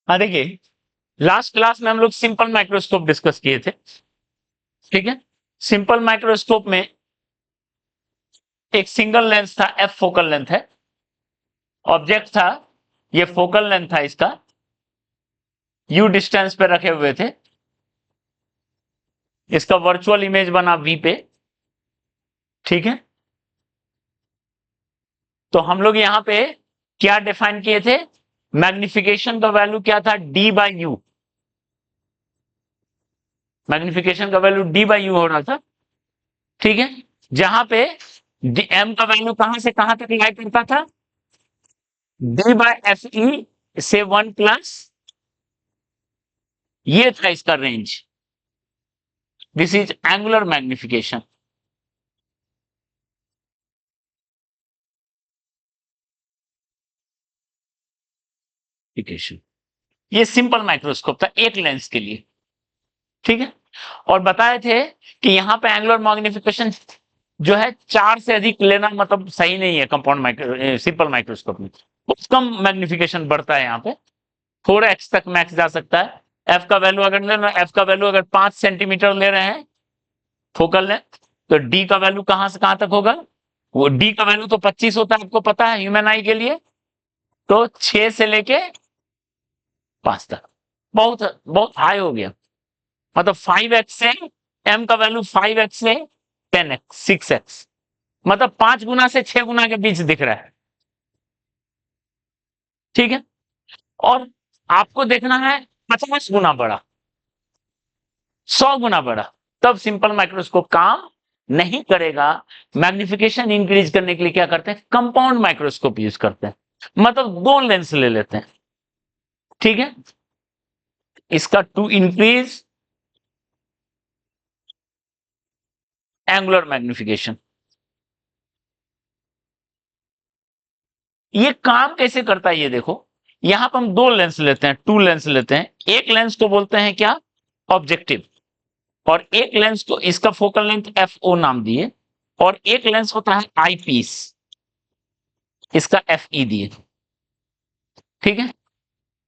हाँ देखिए, last class में हम लोग सिंपल माइक्रोस्कोप डिस्कस किए थे। ठीक है, सिंपल माइक्रोस्कोप में एक सिंगल लेंस था, एफ फोकल लेंथ है, ऑब्जेक्ट था, ये फोकल लेंथ था, इसका यू डिस्टेंस पे रखे हुए थे, इसका वर्चुअल इमेज बना वी पे। ठीक है, तो हम लोग यहां पे क्या डिफाइन किए थे, मैग्निफिकेशन का वैल्यू क्या था, डी बाई यू। मैग्निफिकेशन का वैल्यू डी बाई यू हो रहा था। ठीक है, जहां पे एम का वैल्यू कहां से कहां तक लाई करता था, डी बाय एफ ई से 1+, ये था इसका range. This is angular magnification. ये सिंपल माइक्रोस्कोप था एक लेंस के लिए। ठीक है, और बताए थे कि यहां पे एंगुलर मैग्निफिकेशन जो है 4 से अधिक लेना मतलब सही नहीं है। कंपाउंड माइक्रो सिंपल माइक्रोस्कोप में बहुत कम मैग्निफिकेशन बढ़ता है, यहाँ पे 4x तक मैक्स जा सकता है। एफ का वैल्यू अगर लेना, एफ का वैल्यू अगर 5 सेंटीमीटर ले रहे हैं फोकल लेंथ, तो डी का वैल्यू कहां से कहां तक होगा, वो डी का वैल्यू तो 25 होता है, आपको पता है ह्यूमन आई के लिए, तो 6 से लेके 5 तक बहुत बहुत हाई हो गया। मतलब 5x से एम का वैल्यू 5x से 10x 6x, मतलब 5 गुना से 6 गुना के बीच दिख रहा है। ठीक है, और आपको देखना है 50 गुना बड़ा, 100 गुना बड़ा, तब सिंपल माइक्रोस्कोप काम नहीं करेगा। मैग्निफिकेशन इंक्रीज करने के लिए क्या करते हैं, कंपाउंड माइक्रोस्कोप यूज करते हैं, मतलब 2 लेंस ले लेते हैं। ठीक है, इसका टू इंक्रीज एंगुलर मैग्निफिकेशन। ये काम कैसे करता है ये देखो, यहां पर हम 2 लेंस लेते हैं, 2 लेंस लेते हैं। एक लेंस को बोलते हैं क्या, ऑब्जेक्टिव, और एक लेंस को इसका फोकल लेंथ एफ ओ नाम दिए, और एक लेंस होता है आई पीस, इसका एफ ई दिए। ठीक है,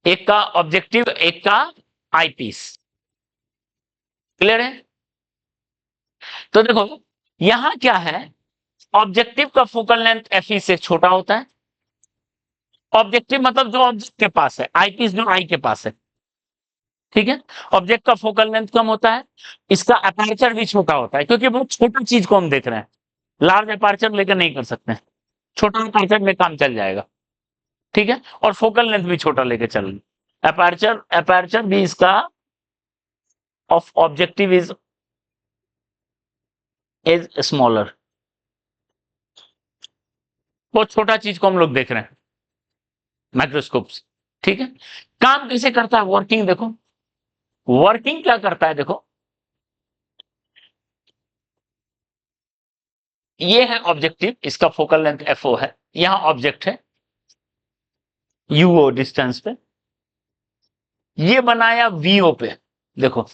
एक का ऑब्जेक्टिव, एक का आई पीस। क्लियर है, तो देखो यहां क्या है, ऑब्जेक्टिव का फोकल लेंथ एफ ई से छोटा होता है। ऑब्जेक्टिव मतलब जो ऑब्जेक्ट के पास है, आई पीस जो आई के पास है। ठीक है, ऑब्जेक्ट का फोकल लेंथ कम होता है, इसका अपर्चर भी छोटा होता है, क्योंकि बहुत छोटा चीज को हम देख रहे हैं, लार्ज अपर्चर लेकर नहीं कर सकते हैं, छोटा अपर्चर में काम चल जाएगा। ठीक है, और फोकल लेंथ भी छोटा लेके चल, अपर्चर अपर्चर भी इसका ऑफ ऑब्जेक्टिव इज स्मॉलर, बहुत छोटा चीज को हम लोग देख रहे हैं माइक्रोस्कोप से। ठीक है, काम कैसे करता है, वर्किंग देखो, वर्किंग क्या करता है देखो, ये है ऑब्जेक्टिव, इसका फोकल लेंथ एफ ओ है, यहां ऑब्जेक्ट है यूओ डिस्टेंस पे, ये बनाया वीओ पे, देखो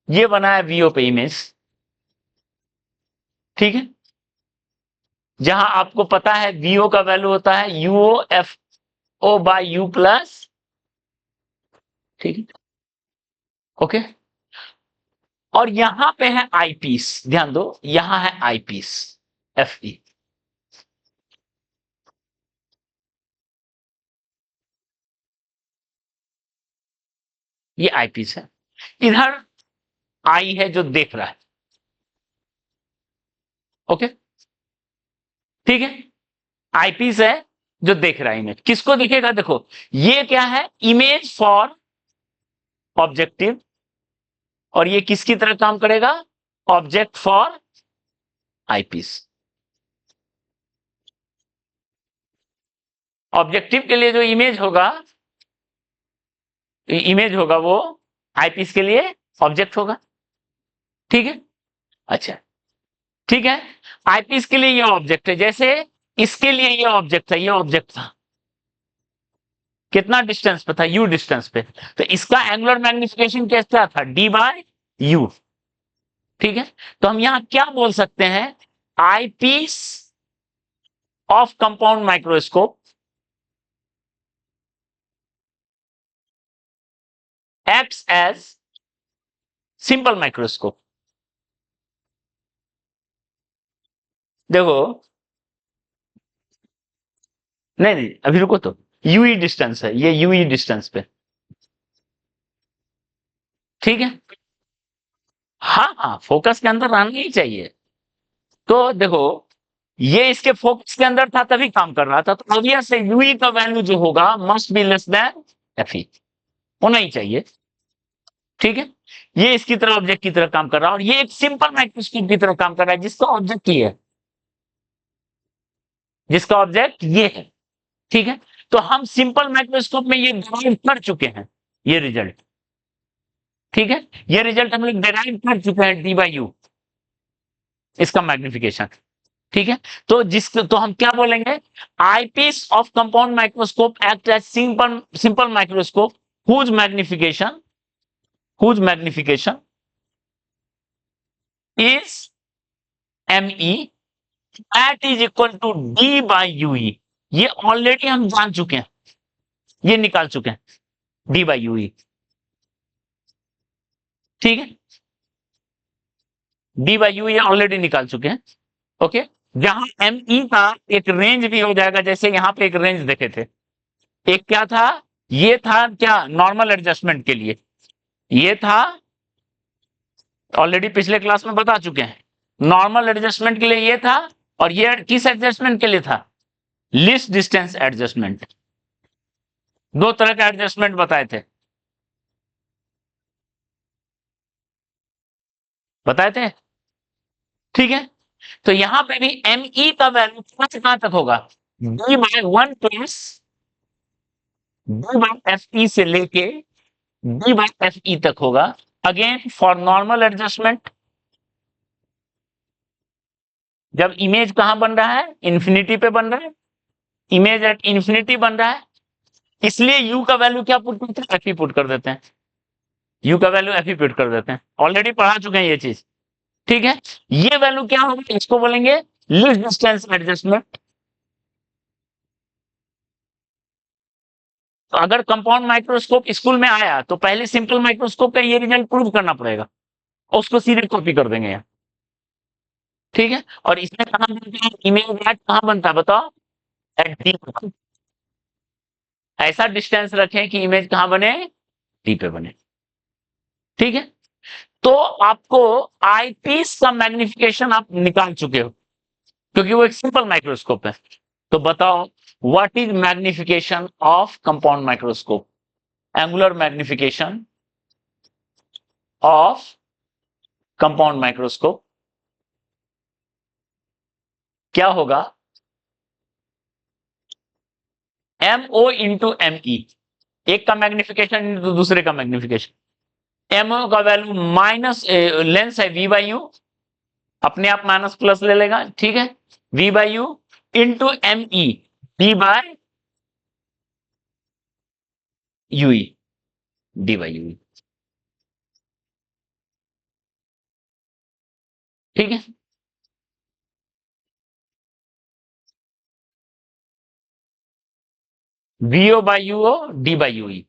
ये बनाया वीओ पे इमेज। ठीक है, जहां आपको पता है वीओ का वैल्यू होता है U O F O by U plus. ठीक है, ओके, और यहां पे है आई पीस, ध्यान दो यहां है आई पीस एफ ई, ये आई पीस है, इधर आई है जो देख रहा है। ओके, ठीक है, आई पीस है जो देख रहा है इमेज, किसको दिखेगा देखो, ये क्या है, इमेज फॉर ऑब्जेक्टिव, और ये किसकी तरह काम करेगा, ऑब्जेक्ट फॉर आईपीस। ऑब्जेक्टिव के लिए जो इमेज होगा वो आईपीस के लिए ऑब्जेक्ट होगा। ठीक है, अच्छा, ठीक है, आईपीस के लिए ये ऑब्जेक्ट है, जैसे इसके लिए ये ऑब्जेक्ट था, ये ऑब्जेक्ट था, कितना डिस्टेंस पे था, यू डिस्टेंस पे, तो इसका एंगुलर मैग्निफिकेशन कैसा था, डी बाय यू। ठीक है, तो हम यहां क्या बोल सकते हैं, eyepiece of compound microscope acts as simple microscope. देखो, नहीं नहीं अभी रुको, तो यूई डिस्टेंस है, ये यूई डिस्टेंस पे, ठीक है। हाँ हाँ, फोकस के अंदर रहना ही चाहिए। तो देखो, ये इसके फोकस के अंदर था तभी काम कर रहा था, तो ऑब्वियस है यूई का वैल्यू जो होगा must be less than FE, होना ही चाहिए, ठीक है। ये इसकी तरह ऑब्जेक्ट की तरह काम कर रहा है, और ये एक सिंपल माइक्रोस्कोप की तरह काम कर रहा है जिसका ऑब्जेक्ट ये है, जिसका ऑब्जेक्ट ये है, ठीक है। तो हम सिंपल माइक्रोस्कोप में ये डिराइव कर चुके हैं, ये रिजल्ट, ठीक है। ये रिजल्ट हम लोग डिराइव कर चुके हैं डी बाई यू, इसका मैग्निफिकेशन, ठीक है। तो हम क्या बोलेंगे, eyepiece of compound microscope act as simple simple microscope whose magnification is M E at is equal to D by U E. ये ऑलरेडी हम जान चुके हैं, ये निकाल चुके हैं, डी बाई यूई, ठीक है। डी बाई यू ये ऑलरेडी निकाल चुके हैं, ओके। जहां एम ई का एक रेंज भी हो जाएगा, जैसे यहां पे एक रेंज देखे थे, एक क्या था, ये था क्या, नॉर्मल एडजस्टमेंट के लिए, ये था, ऑलरेडी पिछले क्लास में बता चुके हैं, नॉर्मल एडजस्टमेंट के लिए ये था, और ये किस एडजस्टमेंट के लिए था, लीस्ट डिस्टेंस एडजस्टमेंट। दो तरह का एडजस्टमेंट बताए थे, बताए थे, ठीक है। तो यहां पे भी एम ई का वैल्यू कहां से कहां तक होगा, D by one plus D by F E से लेके डी बाय एफ ई तक होगा, अगेन फॉर नॉर्मल एडजस्टमेंट। जब इमेज कहां बन रहा है, इंफिनिटी पे बन रहा है, इमेज एट इंफिनिटी बन रहा है, इसलिए यू का वैल्यू क्या पुट करते हैं, एफ ई पुट कर देते हैं, यू का वैल्यू एफ ई पुट कर देते हैं, ऑलरेडी पढ़ा चुके हैं ये चीज, ठीक है। ये वैल्यू क्या होगा, इसको बोलेंगे लीस्ट डिस्टेंस एडजस्टमेंट। तो अगर कंपाउंड माइक्रोस्कोप स्कूल में आया तो पहले सिंपल माइक्रोस्कोप का ये रिजल्ट प्रूव करना पड़ेगा, और उसको सीधे कॉपी कर देंगे यहाँ, ठीक है। और इसमें कहां बनता है, इमेज एट कहां बनता है बताओ, एट डी। ऐसा डिस्टेंस रखें कि इमेज कहां बने, डी पे बने, ठीक है। तो आपको आईपीस का मैग्निफिकेशन आप निकाल चुके हो, क्योंकि वो एक सिंपल माइक्रोस्कोप है। तो बताओ, what is magnification of compound microscope, angular magnification of compound microscope क्या होगा, M O into M E, एक का मैग्निफिकेशन इंटू दूसरे का मैग्निफिकेशन। एम ओ का वैल्यू माइनस, लेंस है वी बाई यू, अपने आप माइनस प्लस ले लेगा, ठीक है, V by U into M E D by U E, D by U E, ठीक है। V O by U O D by U E,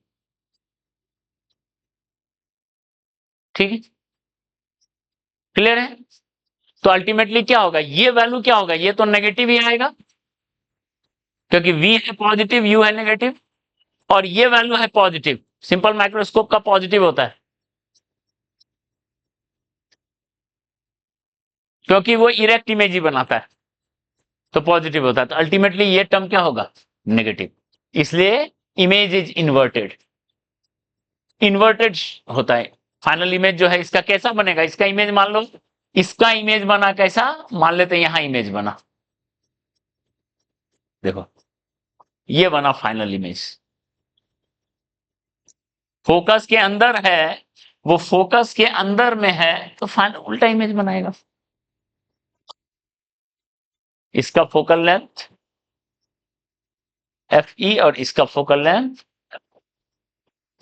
ठीक है, क्लियर है। तो अल्टीमेटली क्या होगा, ये वैल्यू क्या होगा, ये तो नेगेटिव ही आएगा, क्योंकि वी है पॉजिटिव, यू है नेगेटिव, और ये वैल्यू है पॉजिटिव, सिंपल माइक्रोस्कोप का पॉजिटिव होता है, क्योंकि वो इरेक्ट इमेज ही बनाता है, तो पॉजिटिव होता है। तो अल्टीमेटली ये टर्म क्या होगा, नेगेटिव, इसलिए इमेज इज इन्वर्टेड, इन्वर्टेड होता है। फाइनल इमेज जो है इसका कैसा बनेगा, इसका इमेज मान लो, इसका इमेज बना कैसा, मान लेते हैं यहां इमेज बना, देखो ये बना फाइनल इमेज, फोकस के अंदर है, वो फोकस के अंदर में है, तो फाइनल उल्टा इमेज बनाएगा। इसका फोकल लेंथ एफ ई और इसका फोकल लेंथ,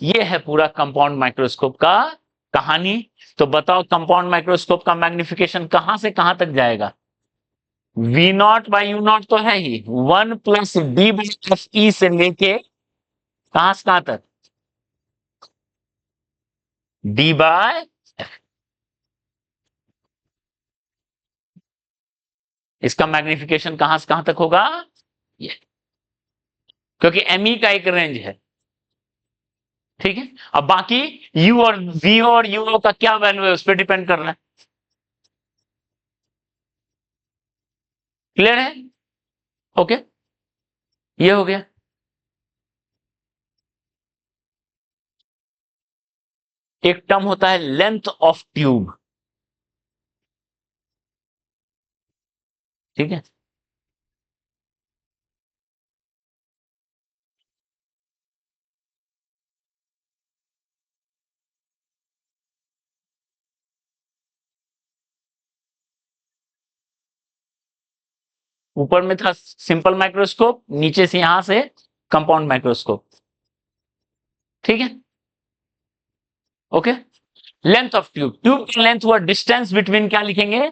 ये है पूरा कंपाउंड माइक्रोस्कोप का कहानी। तो बताओ, कंपाउंड माइक्रोस्कोप का मैग्निफिकेशन कहां से कहां तक जाएगा, V naught by U naught तो है ही, one plus D by F E से लेके कहां से कहां तक, डी बाय एफ। इसका मैग्निफिकेशन कहां से कहां तक होगा, ये, क्योंकि एमई का एक रेंज है। ठीक है, अब बाकी यू और वी और यू का क्या वैल्यू है उस पर डिपेंड कर रहा है। क्लियर है? ओके, ये हो गया। एक टर्म होता है लेंथ ऑफ ट्यूब। ठीक है, ऊपर में था सिंपल माइक्रोस्कोप, नीचे से यहां से कंपाउंड माइक्रोस्कोप। ठीक है, okay. Length of tube, tube की लेंथ हुआ डिस्टेंस बिटवीन, क्या लिखेंगे,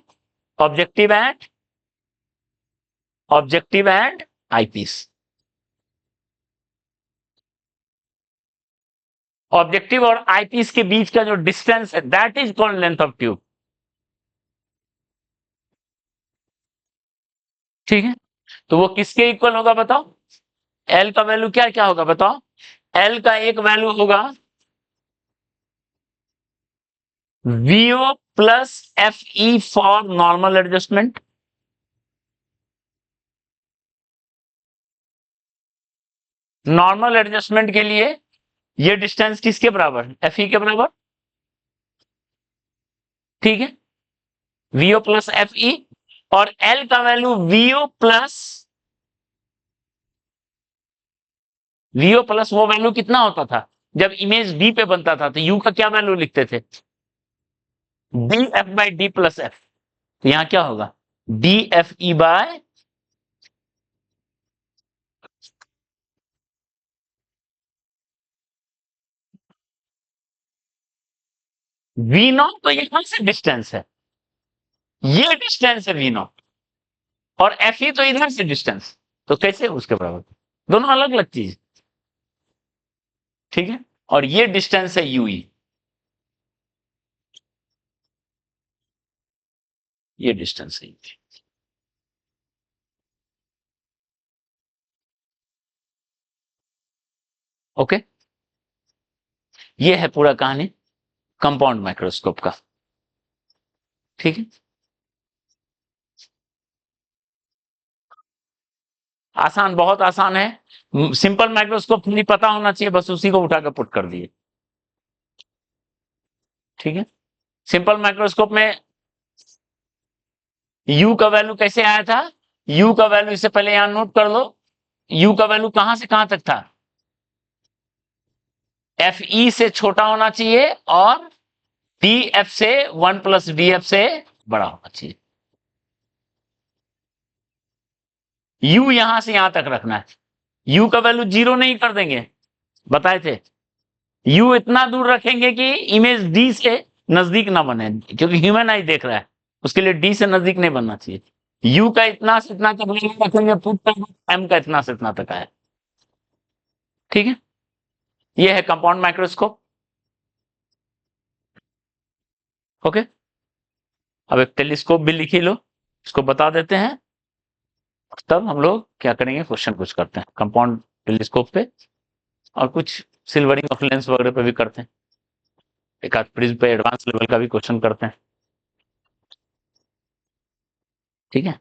ऑब्जेक्टिव एंड आईपीस। ऑब्जेक्टिव और आईपीस के बीच का जो डिस्टेंस है that is called length of tube. ठीक है, तो वो किसके इक्वल होगा बताओ, एल का वैल्यू क्या क्या होगा बताओ। एल का एक वैल्यू होगा V O plus F E for normal adjustment. Normal adjustment के लिए ये डिस्टेंस किसके बराबर, एफ ई के बराबर। ठीक है, वीओ प्लस एफ ई, और एल का वैल्यू वीओ प्लस वो वैल्यू कितना होता था जब इमेज डी पे बनता था, तो यू का क्या वैल्यू लिखते थे, D F by D plus F. तो यहां क्या होगा, D F E by, V naught, तो यहां से डिस्टेंस है, ये डिस्टेंस है वी नॉट, और एफ ई तो इधर से डिस्टेंस, तो कैसे उसके बराबर, दोनों अलग अलग चीज। ठीक है, और ये डिस्टेंस है यूई, ये डिस्टेंस है यूई। ओके, ये है पूरा कहानी कंपाउंड माइक्रोस्कोप का। ठीक है, आसान, बहुत आसान है। सिंपल माइक्रोस्कोप नहीं पता होना चाहिए, बस उसी को उठा कर पुट कर दिए। ठीक है, सिंपल माइक्रोस्कोप में यू का वैल्यू कैसे आया था, यू का वैल्यू इससे पहले यहां नोट कर लो, यू का वैल्यू कहां से कहां तक था, एफ ई से छोटा होना चाहिए और डी एफ से 1 प्लस डी एफ से बड़ा होना चाहिए। यू यहां से यहां तक रखना है, यू का वैल्यू 0 नहीं कर देंगे, बताए थे। यू इतना दूर रखेंगे कि इमेज डी से नजदीक ना बने, क्योंकि ह्यूमन आई देख रहा है, उसके लिए डी से नजदीक नहीं बनना चाहिए। यू का इतना से इतना तक नहीं रखेंगे, पुट तक, एम का इतना से इतना तक आया। ठीक है, ये है कंपाउंड माइक्रोस्कोप। ओके, अब एक टेलीस्कोप भी लिख ही लो, इसको बता देते हैं, तब हम लोग क्या करेंगे, क्वेश्चन कुछ करते हैं कंपाउंड टेलीस्कोप पे, और कुछ सिल्वरिंग ऑफ लेंस वगैरह पे भी करते हैं, एक आध प्रिज्म पे एडवांस लेवल का भी क्वेश्चन करते हैं। ठीक है।